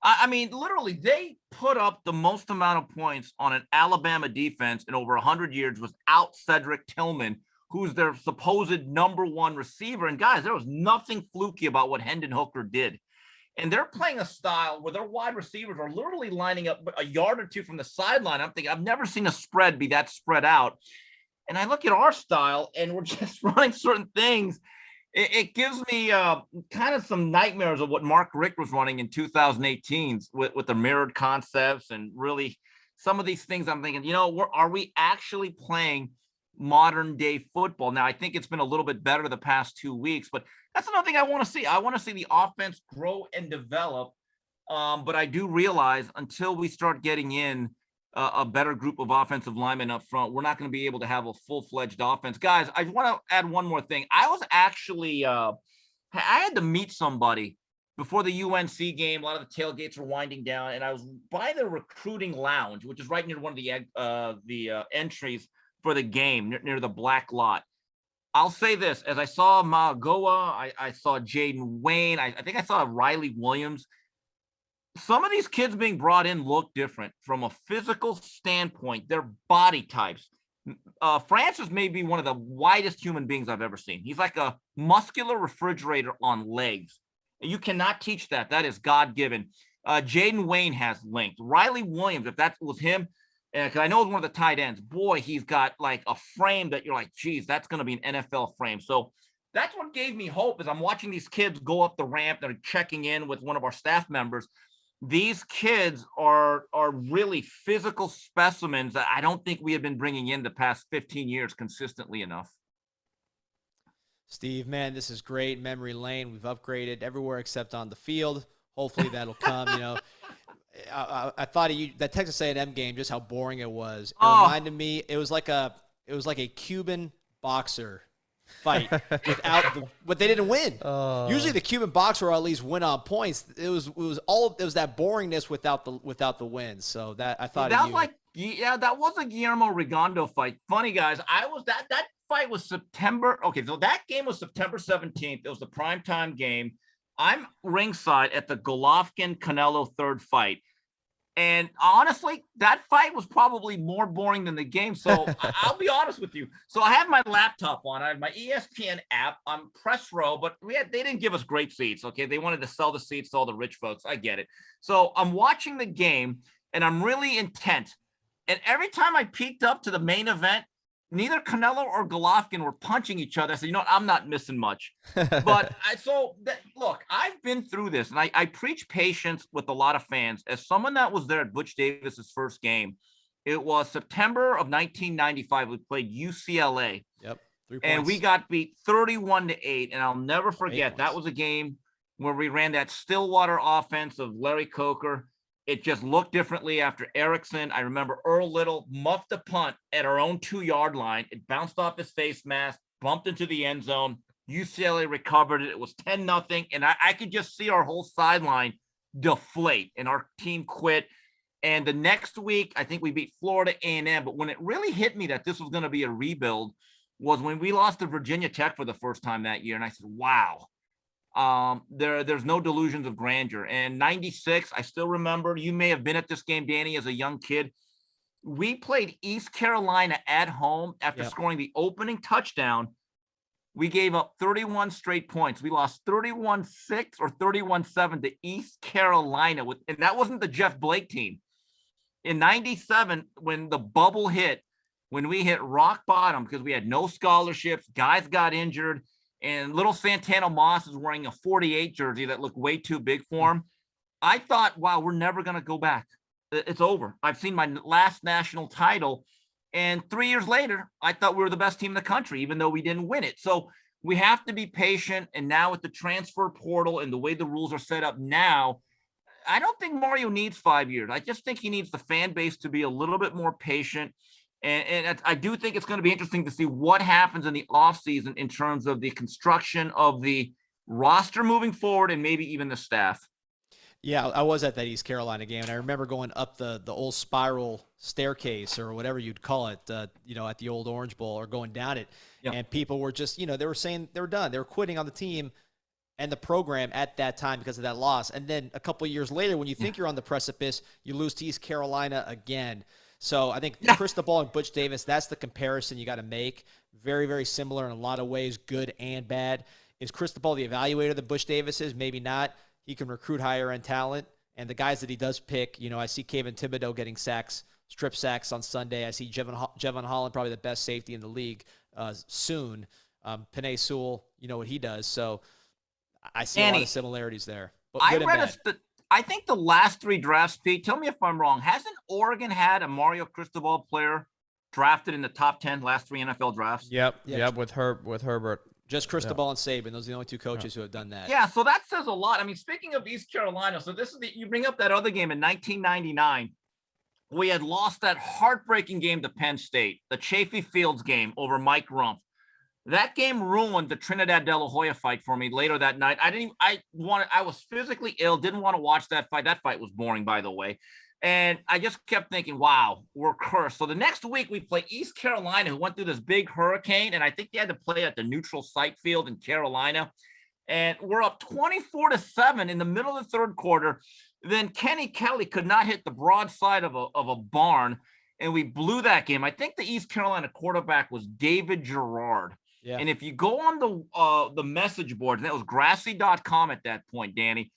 I mean, literally, they put up the most amount of points on an Alabama defense in over 100 years without Cedric Tillman, who's their supposed number 1 receiver. And guys, there was nothing fluky about what Hendon Hooker did. And they're playing a style where their wide receivers are literally lining up a yard or two from the sideline. I'm thinking, I've never seen a spread be that spread out. And I look at our style and we're just running certain things. It gives me kind of some nightmares of what Mark Richt was running in 2018 with the mirrored concepts and really some of these things. I'm thinking, are we actually playing modern day football? Now, I think it's been a little bit better the past 2 weeks, but that's another thing I want to see. I want to see the offense grow and develop. But I do realize until we start getting in a better group of offensive linemen up front, we're not going to be able to have a full-fledged offense. Guys, I want to add one more thing. I was actually, I had to meet somebody before the UNC game. A lot of the tailgates were winding down, and I was by the recruiting lounge, which is right near one of the entries for the game, near the black lot. I'll say this, as I saw Magoa, I saw Jaden Wayne, I think I saw Riley Williams. Some of these kids being brought in look different from a physical standpoint, their body types. Francis may be one of the widest human beings I've ever seen. He's like a muscular refrigerator on legs. You cannot teach that. That is God-given. Jaden Wayne has length. Riley Williams, if that was him, because I know he's one of the tight ends, boy, he's got like a frame that you're like, geez, that's going to be an NFL frame. So that's what gave me hope as I'm watching these kids go up the ramp. They're checking in with one of our staff members. These kids are really physical specimens that I don't think we have been bringing in the past 15 years consistently enough. Steve, man, this is great. Memory lane. We've upgraded everywhere except on the field. Hopefully that'll come, I thought of you, that Texas A&M game, just how boring it was. It reminded me, it was like a Cuban boxer fight but they didn't win. Usually the Cuban boxer will at least win on points. It was that boringness without the win. So that I thought that of was you. like Yeah, that was a Guillermo Rigondo fight. Funny, guys. That fight was September. Okay, so that game was September 17th. It was the primetime game. I'm ringside at the Golovkin-Canelo third fight. And honestly, that fight was probably more boring than the game. So I'll be honest with you. So I have my laptop on. I have my ESPN app. I'm press row, but they didn't give us great seats. Okay, they wanted to sell the seats to all the rich folks. I get it. So I'm watching the game, and I'm really intent. And every time I peeked up to the main event, neither Canelo or Golovkin were punching each other. I said, you know what? I'm not missing much. But look, I've been through this, and I preach patience with a lot of fans. As someone that was there at Butch Davis's first game, it was September of 1995. We played UCLA. Yep. 3 points. And we got beat 31-8. And I'll never forget, that was a game where we ran that Stillwater offense of Larry Coker. It just looked differently after Erickson. I remember Earl Little muffed a punt at our own 2-yard line. It bounced off his face mask, bumped into the end zone. UCLA recovered it. It was 10-0. And I could just see our whole sideline deflate, and our team quit. And the next week, I think we beat Florida A&M. But when it really hit me that this was going to be a rebuild was when we lost to Virginia Tech for the first time that year. And I said, wow. There's no delusions of grandeur. And 96, I still remember, you may have been at this game, Danny, as a young kid. We played East Carolina at home after scoring the opening touchdown. We gave up 31 straight points. We lost 31-6 or 31-7 to East Carolina, and that wasn't the Jeff Blake team. In 97, when the bubble hit, when we hit rock bottom because we had no scholarships, guys got injured, and little Santana Moss is wearing a 48 jersey that looked way too big for him. I thought, wow, we're never going to go back. It's over. I've seen my last national title. And 3 years later, I thought we were the best team in the country, even though we didn't win it. So we have to be patient. And now with the transfer portal and the way the rules are set up now, I don't think Mario needs 5 years. I just think he needs the fan base to be a little bit more patient. And I do think it's going to be interesting to see what happens in the offseason in terms of the construction of the roster moving forward and maybe even the staff. Yeah, I was at that East Carolina game, and I remember going up the old spiral staircase or whatever you'd call it, at the old Orange Bowl, or going down it, and people were just, they were saying they were done. They were quitting on the team and the program at that time because of that loss. And then a couple of years later, when you think you're on the precipice, you lose to East Carolina again. So I think Cristobal and Butch Davis, that's the comparison you got to make. Very, very similar in a lot of ways, good and bad. Is Cristobal the evaluator that Butch Davis is? Maybe not. He can recruit higher-end talent. And the guys that he does pick, I see Kayvon Thibodeau getting sacks, strip sacks on Sunday. I see Jevon Holland, probably the best safety in the league soon. Penei Sewell, what he does. So I see a lot of similarities there. But I think the last 3 drafts, Pete, tell me if I'm wrong. Hasn't Oregon had a Mario Cristobal player drafted in the top 10 last 3 NFL drafts? Yep, with Herbert. Just Cristobal and Saban. Those are the only 2 coaches who have done that. Yeah, so that says a lot. I mean, speaking of East Carolina, so you bring up that other game in 1999. We had lost that heartbreaking game to Penn State, the Chafee Fields game over Mike Rumpf. That game ruined the Trinidad De La Hoya fight for me later that night. I was physically ill, didn't want to watch that fight. That fight was boring, by the way. And I just kept thinking, wow, we're cursed. So the next week we play East Carolina, who went through this big hurricane. And I think they had to play at the neutral site field in Carolina. And we're up 24-7 in the middle of the third quarter. Then Kenny Kelly could not hit the broadside of a barn. And we blew that game. I think the East Carolina quarterback was David Gerard. Yeah. And if you go on the message board, and that was grassy.com at that point, Danny,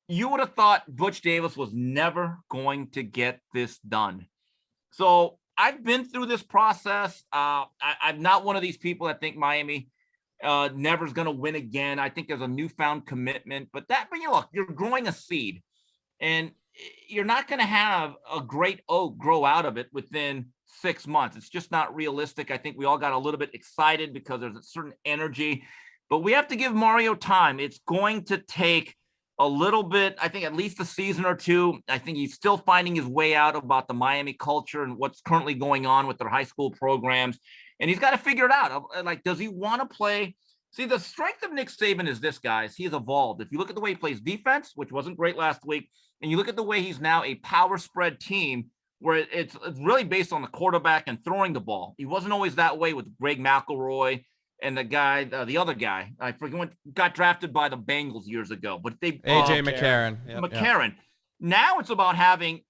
you would have thought Butch Davis was never going to get this done. So I've been through this process. I'm not one of these people that think Miami never is going to win again. I think there's a newfound commitment. But look, you're growing a seed, and you're not going to have a great oak grow out of it within 6 months. It's just not realistic. I think we all got a little bit excited because there's a certain energy, but we have to give Mario time. It's going to take a little bit, I think at least a season or 2. I think he's still finding his way out about the Miami culture and what's currently going on with their high school programs. And he's got to figure it out. Like, does he want to play? See, the strength of Nick Saban is this, guys. He has evolved. If you look at the way he plays defense, which wasn't great last week, and you look at the way he's now a power spread team, where it's really based on the quarterback and throwing the ball. He wasn't always that way with Greg McElroy and the other guy. I forget what got drafted by the Bengals years ago, but they AJ McCarron. McCarron. Now it's about having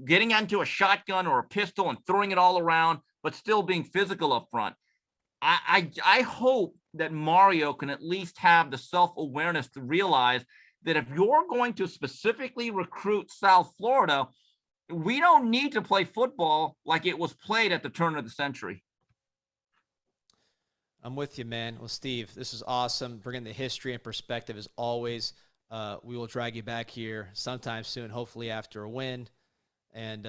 getting into a shotgun or a pistol and throwing it all around, but still being physical up front. I hope that Mario can at least have the self-awareness to realize that if you're going to specifically recruit South Florida, we don't need to play football like it was played at the turn of the century. I'm with you, man. Well, Steve, this is awesome. Bringing the history and perspective as always. We will drag you back here sometime soon, hopefully after a win. And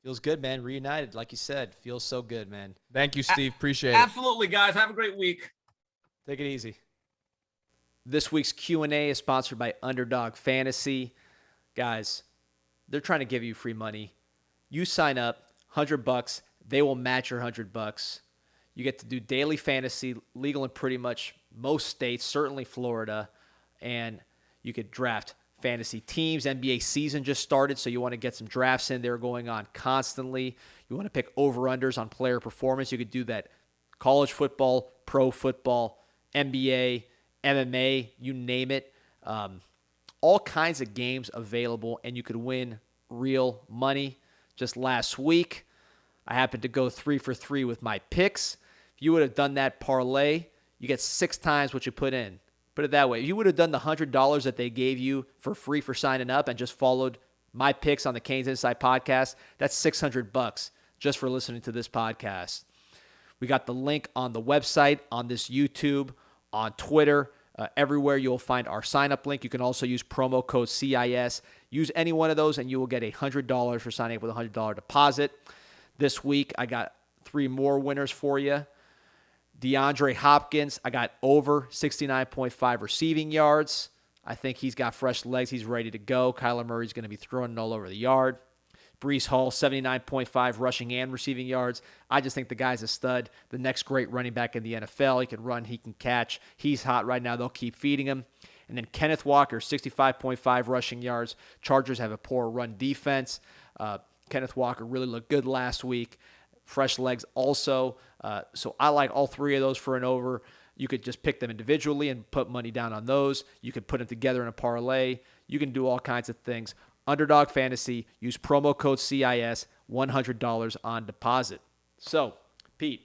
feels good, man. Reunited, like you said. Feels so good, man. Thank you, Steve. Appreciate it. Absolutely, guys. Have a great week. Take it easy. This week's Q&A is sponsored by Underdog Fantasy. Guys, they're trying to give you free money. You sign up, $100, they will match your $100. You get to do daily fantasy, legal in pretty much most states, certainly Florida, and you could draft fantasy teams. NBA season just started, so you want to get some drafts in there going on constantly. You want to pick over-unders on player performance. You could do that college football, pro football, NBA, MMA, you name it. All kinds of games available, and you could win real money. Just last week, I happened to go 3 for 3 with my picks. If you would have done that parlay, you get 6 times what you put in. Put it that way. If you would have done the $100 that they gave you for free for signing up and just followed my picks on the CanesInSight podcast, that's $600 just for listening to this podcast. We got the link on the website, on this YouTube, on Twitter, everywhere you'll find our sign-up link. You can also use promo code CIS. Use any one of those, and you will get $100 for signing up with a $100 deposit. This week, I got 3 more winners for you. DeAndre Hopkins, I got over 69.5 receiving yards. I think he's got fresh legs. He's ready to go. Kyler Murray's going to be throwing it all over the yard. Breece Hall, 79.5 rushing and receiving yards. I just think the guy's a stud. The next great running back in the NFL. He can run, he can catch. He's hot right now. They'll keep feeding him. And then Kenneth Walker, 65.5 rushing yards. Chargers have a poor run defense. Kenneth Walker really looked good last week. Fresh legs also. So I like all 3 of those for an over. You could just pick them individually and put money down on those. You could put them together in a parlay. You can do all kinds of things. Underdog Fantasy, use promo code CIS, $100 on deposit. So, Pete,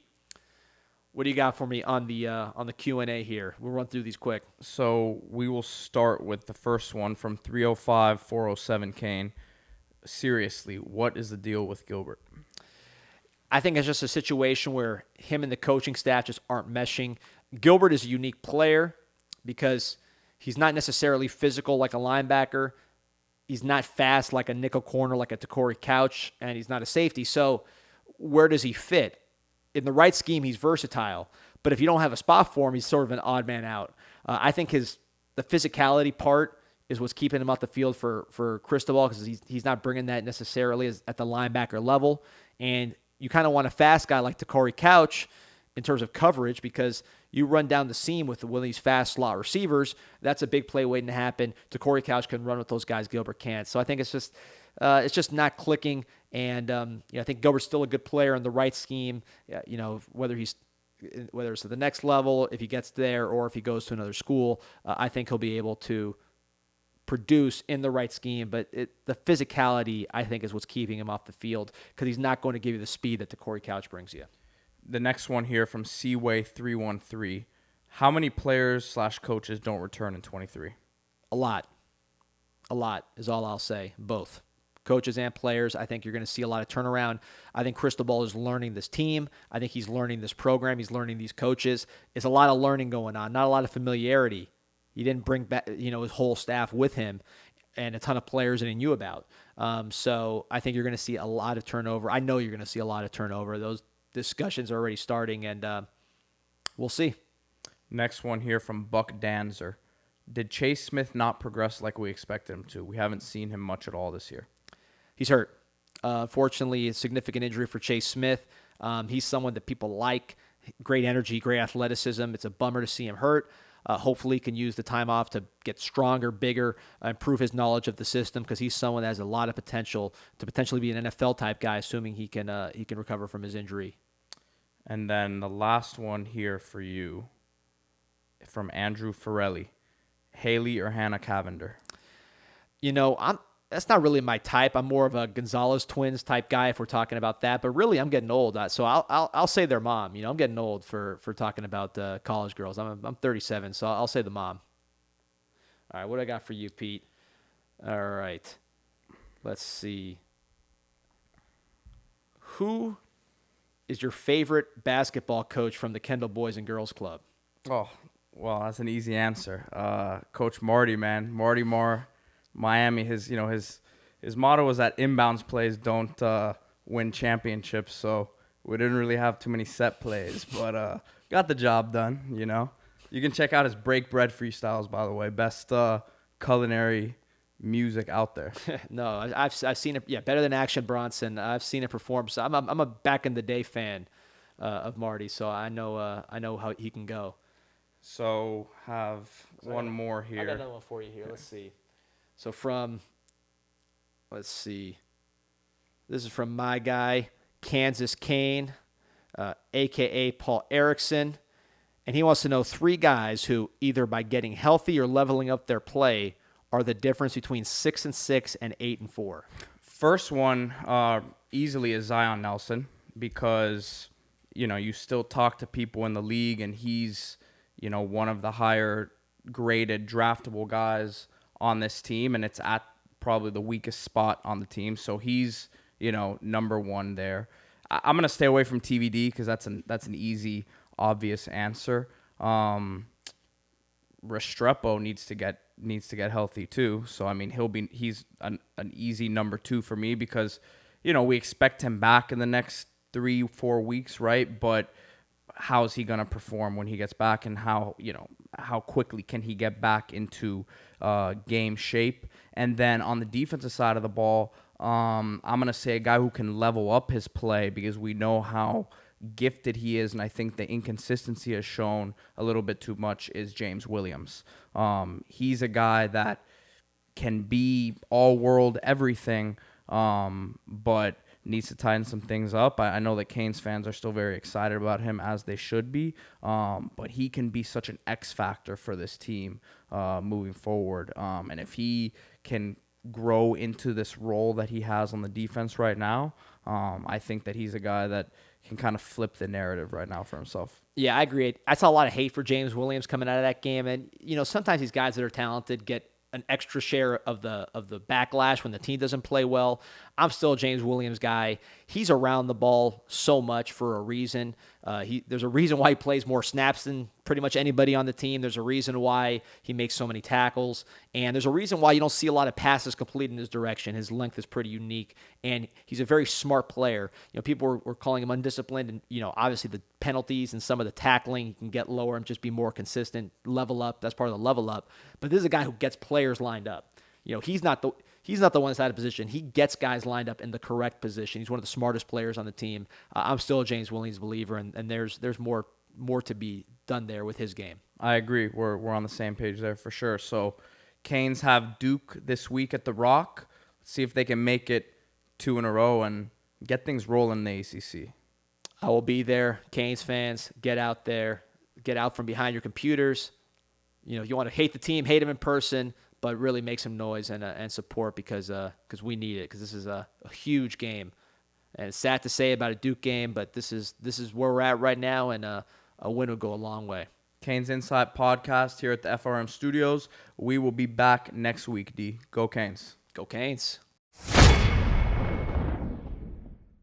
what do you got for me on the Q&A here? We'll run through these quick. So we will start with the first one from 305-407 Kane. Seriously, what is the deal with Gilbert? I think it's just a situation where him and the coaching staff just aren't meshing. Gilbert is a unique player because he's not necessarily physical like a linebacker. He's not fast like a nickel corner, like a Takori Couch, and he's not a safety. So where does he fit? In the right scheme, he's versatile. But if you don't have a spot for him, he's sort of an odd man out. I think the physicality part is what's keeping him off the field for Cristobal because he's not bringing that necessarily at the linebacker level. And you kind of want a fast guy like Takori Couch in terms of coverage because you run down the seam with one of these fast slot receivers. That's a big play waiting to happen. Takori Couch can run with those guys. Gilbert can't. So I think it's just not clicking. And I think Gilbert's still a good player in the right scheme. Whether it's at the next level, if he gets there, or if he goes to another school, I think he'll be able to produce in the right scheme. But the physicality, I think, is what's keeping him off the field because he's not going to give you the speed that Takori Couch brings you. The next one here from Seaway313. How many players/coaches don't return in 23? A lot. A lot is all I'll say. Both. Coaches and players, I think you're going to see a lot of turnaround. I think Cristobal is learning this team. I think he's learning this program. He's learning these coaches. It's a lot of learning going on, not a lot of familiarity. He didn't bring back, his whole staff with him and a ton of players that he knew about. So I think you're going to see a lot of turnover. I know you're going to see a lot of turnover. Those discussions are already starting, and we'll see. Next one here from Buck Danzer. Did Chase Smith not progress like we expected him to? We haven't seen him much at all this year. He's hurt. Unfortunately, a significant injury for Chase Smith. He's someone that people like. Great energy, great athleticism. It's a bummer to see him hurt. Hopefully he can use the time off to get stronger, bigger, improve his knowledge of the system, because he's someone that has a lot of potential to potentially be an NFL type guy, assuming he can recover from his injury. And then the last one here for you, from Andrew Farelli, Haley or Hannah Cavender? That's not really my type. I'm more of a Gonzalez twins type guy if we're talking about that. But really, I'm getting old, so I'll say their mom. I'm getting old for talking about college girls. I'm 37, so I'll say the mom. All right, what do I got for you, Pete? All right, let's see. Who is your favorite basketball coach from the Kendall Boys and Girls Club? Oh, well, that's an easy answer. Coach Marty, man, Marty Marr. Miami, his motto was that inbounds plays don't win championships, so we didn't really have too many set plays, but got the job done. You can check out his break bread freestyles, by the way, best culinary music out there. No, I've seen it. Yeah, better than Action Bronson. I've seen it perform. So I'm a back in the day fan of Marty, so I know how he can go. So have one more here. I got another one for you here. Let's see. So let's see. This is from my guy, Kansas Kane, a.k.a. Paul Erickson. And he wants to know 3 guys who, either by getting healthy or leveling up their play, are the difference between 6-6 and 8-4. First one easily is Zion Nelson, because, you still talk to people in the league, and he's, one of the higher graded draftable guys on this team, and it's at probably the weakest spot on the team. So he's, number 1 there. I'm going to stay away from TVD because that's an easy, obvious answer. Restrepo needs to get healthy too. So, I mean, he's an easy number 2 for me because, we expect him back in the next 3-4 weeks, right? But how's he going to perform when he gets back, and how quickly can he get back into game shape? And then on the defensive side of the ball, I'm going to say a guy who can level up his play, because we know how gifted he is, and I think the inconsistency has shown a little bit too much, is James Williams. He's a guy that can be all-world everything, but needs to tighten some things up. I know that Canes fans are still very excited about him, as they should be, but he can be such an X factor for this team moving forward. And if he can grow into this role that he has on the defense right now, I think that he's a guy that can kind of flip the narrative right now for himself. Yeah, I agree. I saw a lot of hate for James Williams coming out of that game, and sometimes these guys that are talented get an extra share of the backlash when the team doesn't play well. I'm still a James Williams guy. He's around the ball so much for a reason. There's a reason why he plays more snaps than pretty much anybody on the team. There's a reason why he makes so many tackles. And there's a reason why you don't see a lot of passes completed in his direction. His length is pretty unique. And he's a very smart player. People were calling him undisciplined. And, obviously the penalties and some of the tackling, he can get lower and just be more consistent, level up. That's part of the level up. But this is a guy who gets players lined up. He's not the one that's out of position. He gets guys lined up in the correct position. He's one of the smartest players on the team. I'm still a James Williams believer, and there's more to be done there with his game. I agree. We're on the same page there for sure. So Canes have Duke this week at the Rock. Let's see if they can make it 2 in a row and get things rolling in the ACC. I will be there. Canes fans, get out there. Get out from behind your computers. If you want to hate the team, hate them in person, but really make some noise and support, because we need it, because this is a huge game. And it's sad to say about a Duke game, but this is where we're at right now, and a win would go a long way. CanesInSight podcast here at the FRM Studios. We will be back next week, D. Go Canes. Go Canes.